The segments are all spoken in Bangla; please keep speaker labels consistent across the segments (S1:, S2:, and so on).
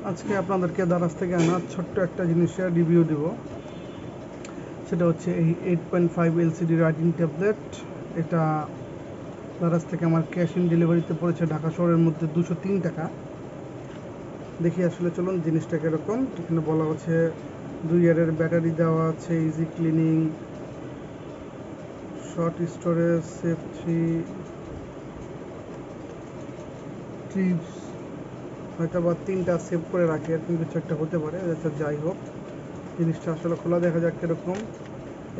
S1: আজকে আপনাদেরকে দারাজ থেকে আনা ছোট্ট একটা জিনিসের রিভিউ দিব। সেটা হচ্ছে এই 8.5 এলসিডি রাইটিং ট্যাবলেট। এটা দারাজ থেকে আমার ক্যাশ ইন ডেলিভারিতে পড়েছে ঢাকা শহরের মধ্যে 203 টাকা। দেখি আসলে চলুন জিনিসটা কীরকম। এখানে বলা হচ্ছে 2 ইয়ারের ব্যাটারি দেওয়া আছে, easy cleaning, short storage, safe 3 TRIPS, হয়তো বা 3টা সেভ করে রাখি, এরকম কিছু একটা হতে পারে। আচ্ছা, যাই হোক, জিনিসটা আসলে খোলা দেখা যাক কীরকম।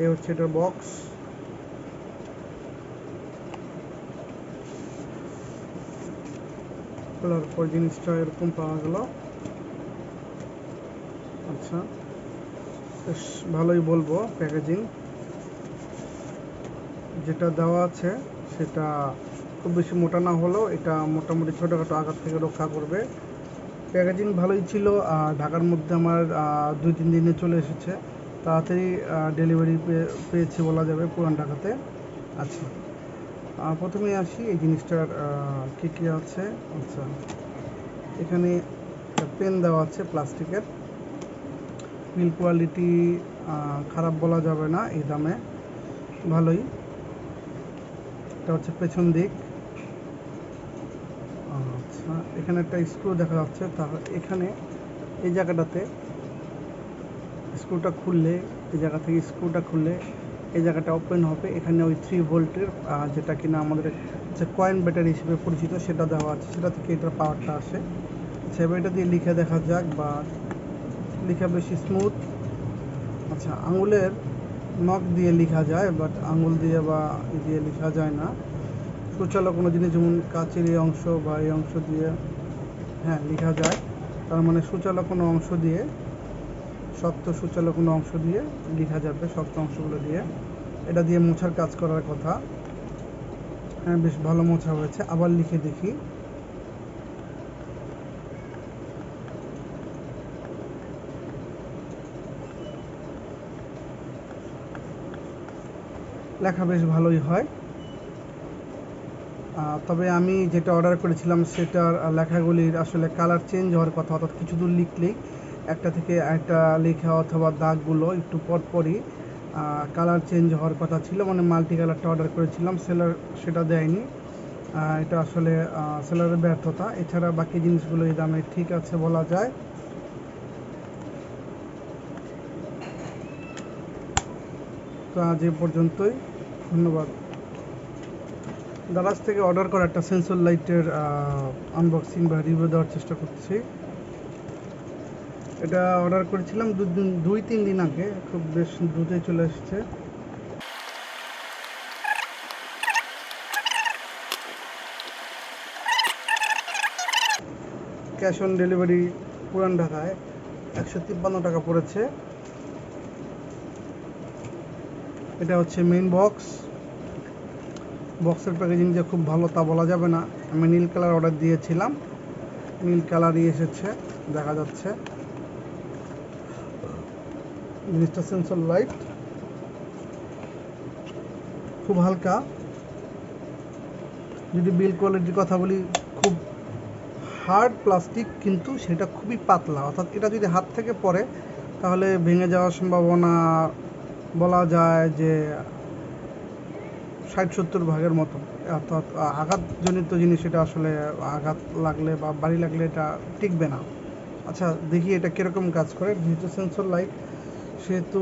S1: এই হচ্ছে এটার বক্স। খোলার পর জিনিসটা এরকম পাওয়া গেল। আচ্ছা, বেশ ভালোই বলবো। প্যাকেজিং যেটা দেওয়া আছে সেটা খুব বেশি মোটা না হলেও এটা মোটামুটি ছোটোখাটো আঘাত থেকে রক্ষা করবে। প্যাকেজিং ভালোই ছিল। ঢাকার মধ্যে আমার 2-3 দিনে চলে এসেছে, তাড়াতাড়ি ডেলিভারি পেয়েছি বলা যাবে পুরান ঢাকাতে। আচ্ছা, প্রথমে আসি এই জিনিসটার কী কী আছে। আচ্ছা, এখানে পেন দেওয়া আছে প্লাস্টিকের। বিল কোয়ালিটি খারাপ বলা যাবে না, এই দামে ভালোই। এটা হচ্ছে পেছন দিক। আচ্ছা, এখানে একটা স্ক্রু দেখা যাচ্ছে। তার এখানে এই জায়গাটাতে স্ক্রুটা খুললে, এই জায়গা থেকে স্ক্রুটা খুললে এই জায়গাটা ওপেন হবে। এখানে ওই 3 ভোল্টের যেটা কিনা আমাদের যে কয়েন ব্যাটারি হিসেবে পরিচিত সেটা দেওয়া আছে, সেটা থেকে এটার পাওয়ারটা আসে। আচ্ছা, এবার এটা দিয়ে লিখে দেখা যাক, বা লিখা বেশি স্মুথ। আচ্ছা, আঙুলের নখ দিয়ে লেখা যায়, বাট আঙুল দিয়ে বা দিয়ে লেখা যায় না। সুচালো কোনো জিনিস, যেমন কাচের এই অংশ বা এই অংশ দিয়ে হ্যাঁ লেখা যায়। তার মানে সুচালো কোনো অংশ দিয়ে, শক্ত সুচালো কোনো অংশ দিয়ে লেখা যাবে, শক্ত অংশগুলো দিয়ে। এটা দিয়ে মোছার কাজ করার কথা। হ্যাঁ, বেশ ভালো মোছা হয়েছে। আবার লিখে দেখি। লেখা বেশ ভালোই হয়। তবে আমি যেটা অর্ডার করেছিলাম সেটার লেখাগুলির আসলে কালার চেঞ্জ হওয়ার কথা, অর্থাৎ কিছু দূর লিখলেই একটা থেকে একটা লেখা অথবা দাগগুলো একটু পরপরই কালার চেঞ্জ হওয়ার কথা ছিল। মানে মাল্টি কালারটা অর্ডার করেছিলাম, সেলার সেটা দেয়নি। এটা আসলে সেলারের ব্যর্থতা। এছাড়া বাকি জিনিসগুলো এই দামে ঠিক আছে বলা যায়। তো আজ এ পর্যন্তই, ধন্যবাদ। দারাজ থেকে অর্ডার করা একটা সেন্সর লাইটের আনবক্সিং বা রিভিউ দেওয়ার চেষ্টা করছি। এটা অর্ডার করেছিলাম 2-3 দিন আগে, খুব বেশ দ্রুতই চলে এসেছে। ক্যাশ অন ডেলিভারি পুরান ঢাকায় 153 টাকা পড়েছে। এটা হচ্ছে মেইন বক্স। বক্সের প্যাকেজিং যে খুব ভালো তা বলা যাবে না। আমি নীল কালার অর্ডার দিয়েছিলাম, নীল কালারই এসেছে দেখা যাচ্ছে। জিনিসটা সেন্সর লাইট, খুব হালকা। যদি বিল কোয়ালিটির কথা বলি, খুব হার্ড প্লাস্টিক, কিন্তু সেটা খুবই পাতলা। অর্থাৎ এটা যদি হাত থেকে পড়ে তাহলে ভেঙে যাওয়ার সম্ভাবনা বলা যায় যে 60-70 ভাগের মতো। অর্থাৎ আঘাতজনিত জিনিস, এটা আসলে আঘাত লাগলে বা বাড়ি লাগলে এটা টিকবে না। আচ্ছা, দেখি এটা কীরকম কাজ করে। যেহেতু সেন্সর লাইট, সেহেতু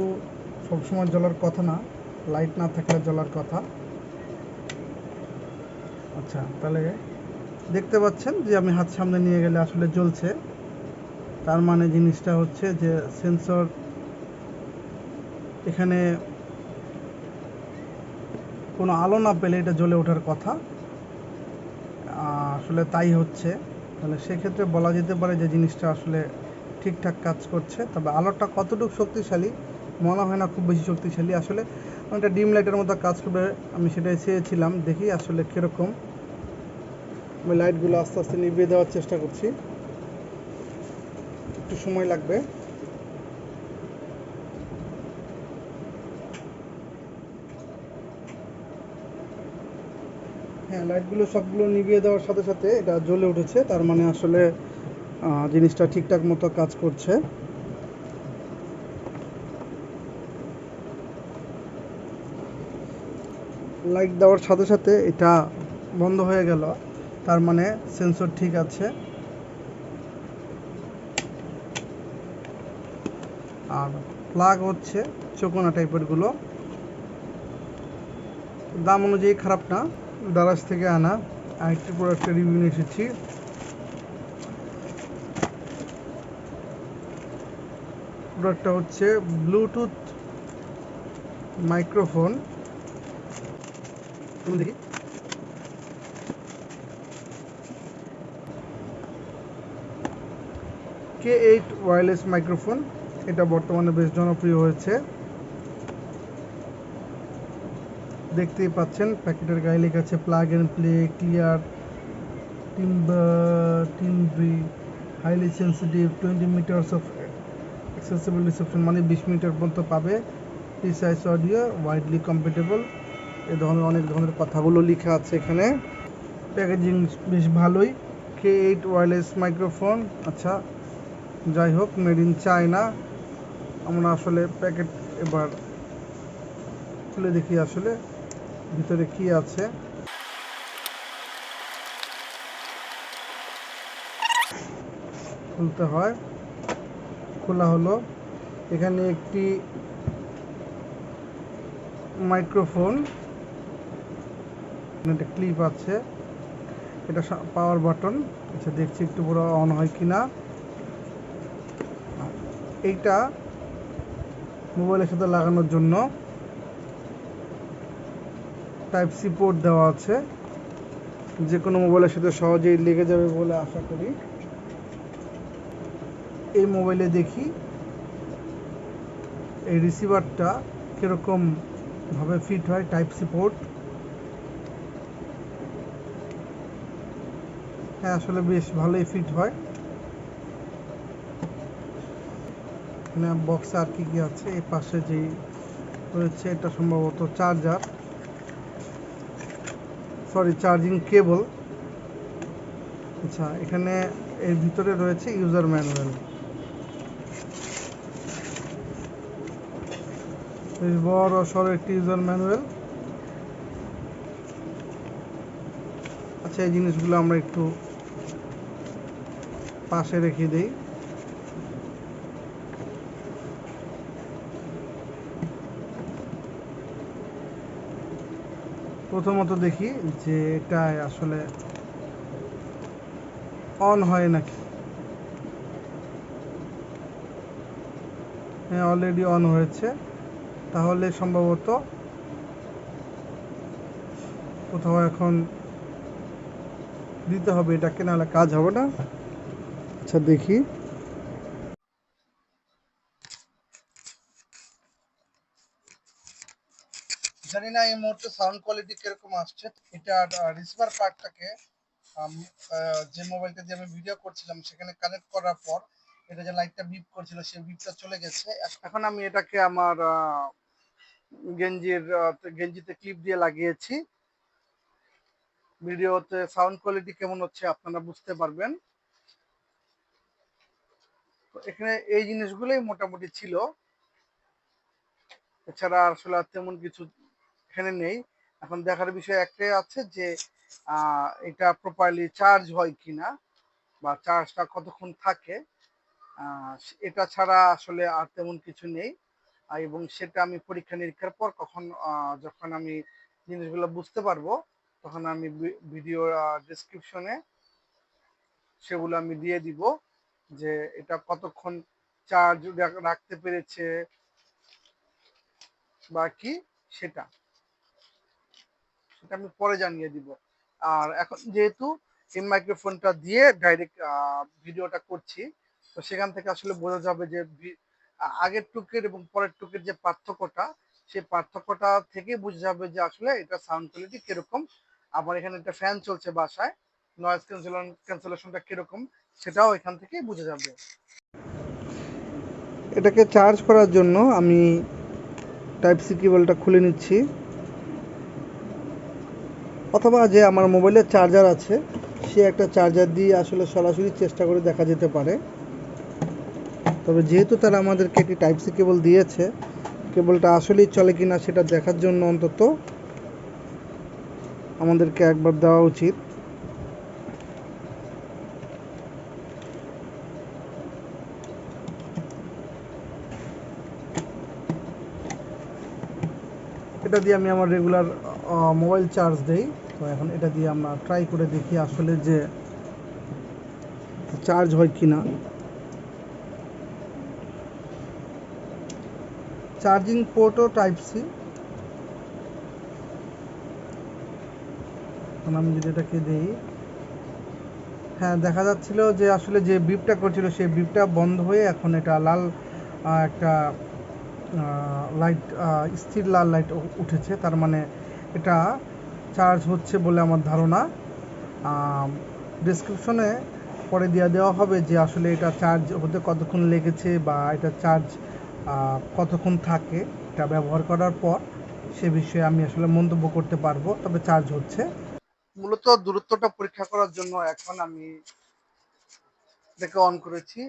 S1: সবসময় জ্বলার কথা না, লাইট না থাকলে জ্বলার কথা। আচ্ছা, তাহলে দেখতে পাচ্ছেন যে আমি হাত সামনে নিয়ে গেলে আসলে জ্বলছে। তার মানে জিনিসটা হচ্ছে যে সেন্সর, এখানে কোনো আলো না পেলে এটা জ্বলে ওঠার কথা। আসলে তাই হচ্ছে। তাহলে সেক্ষেত্রে বলা যেতে পারে যে জিনিসটা আসলে ঠিকঠাক কাজ করছে। তবে আলোটা কতটুকু শক্তিশালী মনে হয় না খুব বেশি শক্তিশালী। আসলে এটা ডিম লাইটের মতো কাজ করবে, আমি সেটাই চেয়েছিলাম। দেখি আসলে কীরকম। আমি লাইটগুলো আস্তে আস্তে নিভিয়ে দেওয়ার চেষ্টা করছি, একটু সময় লাগবে। হ্যাঁ, লাইটগুলো সবগুলো নিভিয়ে দেওয়ার সাথে সাথে এটা জ্বলে উঠেছে। তার মানে আসলে জিনিসটা ঠিকঠাক মতো কাজ করছে। লাইট দেওয়ার সাথে সাথে এটা বন্ধ হয়ে গেল, তার মানে সেন্সর ঠিক আছে। আর প্লাগ হচ্ছে চৌকোনা টাইপের গুলো, দাম অনুযায়ী খারাপ না, দারাজ থেকে আনা। আরেকটি প্রোডাক্টের রিভিউ নিয়ে এসেছি। প্রোডাক্টটা হচ্ছে ব্লুটুথ মাইক্রোফোন। দেখি K8 ওয়্যারলেস মাইক্রোফোন, এটা বর্তমানে বেশ জনপ্রিয় হয়েছে। দেখতেই পাচ্ছেন প্যাকেটের গায়ে লেখা আছে plug and play, clear, timbre, highly sensitive, 20 meters of accessible reception, মানে 20 মিটার পর্যন্ত পাবে, প্রিসাইজ অডিও, ওয়াইডলি কম্প্যাটেবল, এ ধরনের অনেক ধরনের কথাগুলো লেখা আছে এখানে। প্যাকেজিং বেশ ভালোই। K8 ওয়্যারলেস মাইক্রোফোন, আচ্ছা যাই হোক, মেড ইন চায়না। আমরা আসলে প্যাকেট এবার খুলে দেখি আসলে ভিতরে কি আছে। খুলতে হয়, খোলা হলো। এখানে একটি মাইক্রোফোন, একটা ক্লিপ আছে, এটা পাওয়ার বাটন। আচ্ছা দেখছি একটু বড় অন হয় কিনা। এইটা মোবাইলের সাথে লাগানোর জন্য টাইপ সি পোর্ট দেওয়া আছে, যে কোনো মোবাইলের সাথে সহজেই লেগে যাবে বলে আশা করি। এই মোবাইলে দেখি এই রিসিভারটা কীরকম ভাবে ফিট হয়। টাইপ সি পোর্ট, হ্যাঁ আসলে বেশ ভালোই ফিট হয়। এখানে বক্সে আর কি কি আছে, এই পাশে যেই রয়েছে এটা সম্ভবত চার্জার, সরি চার্জিং কেবল। আচ্ছা এখানে এর ভিতরে রয়েছে ইউজার ম্যানুয়াল, বেশ বড় সড়ো একটি ইউজার ম্যানুয়াল। আচ্ছা এই জিনিসগুলো আমরা একটু পাশে রেখে দিই। প্রথমত দেখি যে এটা আসলে অন হয় নাকি। হ্যাঁ অলরেডি অন হয়েছে, তাহলে সম্ভবত কোথাও এখন দিতে হবে এটাকে, নাহলে কাজ হবে না। আচ্ছা দেখি, জানি না এই মুহূর্তে সাউন্ড কোয়ালিটি কিরকম আসছে। এটার রিসিভার পার্টটাকে যে মোবাইলটা দিয়ে আমি ভিডিও করছিলাম সেখানে কানেক্ট করার পর এটা যে লাইটটা বিপ করছিল সেই বিপটা চলে গেছে। এখন আমি এটাকে আমার গেঞ্জিতে ক্লিপ দিয়ে লাগিয়েছি। ভিডিওতে সাউন্ড কোয়ালিটি কেমন হচ্ছে আপনারা বুঝতে পারবেন। তো এখানে এই জিনিসগুলোই মোটামুটি ছিল, এছাড়া আসলে তেমন কিছু এখানে নেই। এখন দেখার বিষয় একটাই আছে যে এটা প্রপারলি চার্জ হয় কিনা বা চার্জটা কতক্ষণ থাকে, এটা ছাড়া আসলে আর তেমন কিছু নেই। এবং সেটা আমি পরীক্ষা নিরীক্ষার পর যখন আমি জিনিসগুলো বুঝতে পারবো তখন আমি ভিডিও ডেসক্রিপশনে সেগুলো আমি দিয়ে দিব, যে এটা কতক্ষণ চার্জ রাখতে পেরেছে বা কি, সেটা আমি পরে জানিয়ে দিব। আর এখন যেহেতু এই মাইক্রোফোনটা দিয়ে ডাইরেক্ট ভিডিওটা করছি, তো সেখান থেকে আসলে বোঝা যাবে যে আগের টুকের এবং পরের টুকের যে পার্থক্যটা, সেই পার্থক্যটা থেকে বোঝা যাবে যে আসলে এটা সাউন্ড কোয়ালিটি কিরকম। আবার এখানে একটা ফ্যান চলছে বাসায়, নয়েজ ক্যান্সেলেশনটা কিরকম সেটাও এখান থেকেই বোঝা যাবে। এটাকে চার্জ করার জন্য আমি টাইপ সি কেবলটা খুলে নিচ্ছি, অথবা যে আমার মোবাইলের চার্জার আছে পাশে একটা চার্জার দিয়ে আসলে সরাসরি চেষ্টা করে দেখা যেতে পারে। তবে যেহেতু তারা আমাদেরকে একটি টাইপ সি কেবল দিয়েছে, কেবলটা আসলেই চলে কিনা সেটা দেখার জন্য অন্তত আমাদেরকে একবার দেওয়া উচিত। এটা দিয়ে আমি আমার রেগুলার মোবাইল চার্জ দেই। তো এখন এটা দিয়ে আমরা ট্রাই করে দেখি আসলে যে চার্জ হয় কিনা। চার্জিং পোর্টও টাইপ সি। এখন আমি যদি এটাকে দিই, হ্যাঁ দেখা যাচ্ছিল যে আসলে যে বিপটা করছিল সেই বিপটা বন্ধ হয়ে এখন এটা লাল একটা লাইট, স্থির লাল লাইট উঠেছে। তার মানে এটা চার্জ হচ্ছে বলে আমার ধারণা। ডিসক্রিপশনে পরে দিয়ে দেওয়া হবে যে আসলে এটা চার্জ হতে কতক্ষণ লেগেছে বা এটা চার্জ কতক্ষণ থাকে এটা ব্যবহার করার পর, সে বিষয়ে আমি আসলে মন্তব্য করতে পারবো। তবে চার্জ হচ্ছে। মূলত দূরত্বটা পরীক্ষা করার জন্য এখন আমি এটাকে অন করেছি,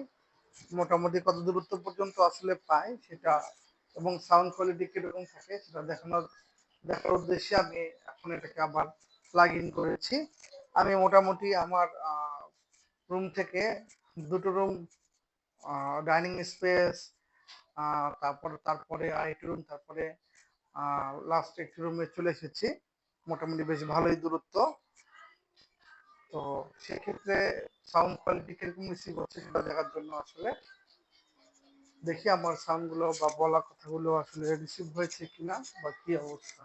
S1: মোটামুটি কত দূরত্ব পর্যন্ত আসলে পাই সেটা এবং সাউন্ড কোয়ালিটি কিরকম থাকে সেটা দেখার উদ্দেশ্যে আমি এখন এটাকে আবার প্লাগ ইন করেছি। আমি মোটামুটি আমার রুম থেকে দুটো রুম, ডাইনিং স্পেস, তারপরে আরেকটি রুম, তারপরে লাস্ট একটি রুমে চলে এসেছি। মোটামুটি বেশ ভালোই দূরত্ব। তো সেক্ষেত্রে সাউন্ড কোয়ালিটি কিরকম রিসিভ হচ্ছে সেটা দেখার জন্য আসলে দেখি আমার সাউন্ডগুলো বা বলা কথাগুলো আসলে রিসিভ হয়েছে কিনা বা কি অবস্থা।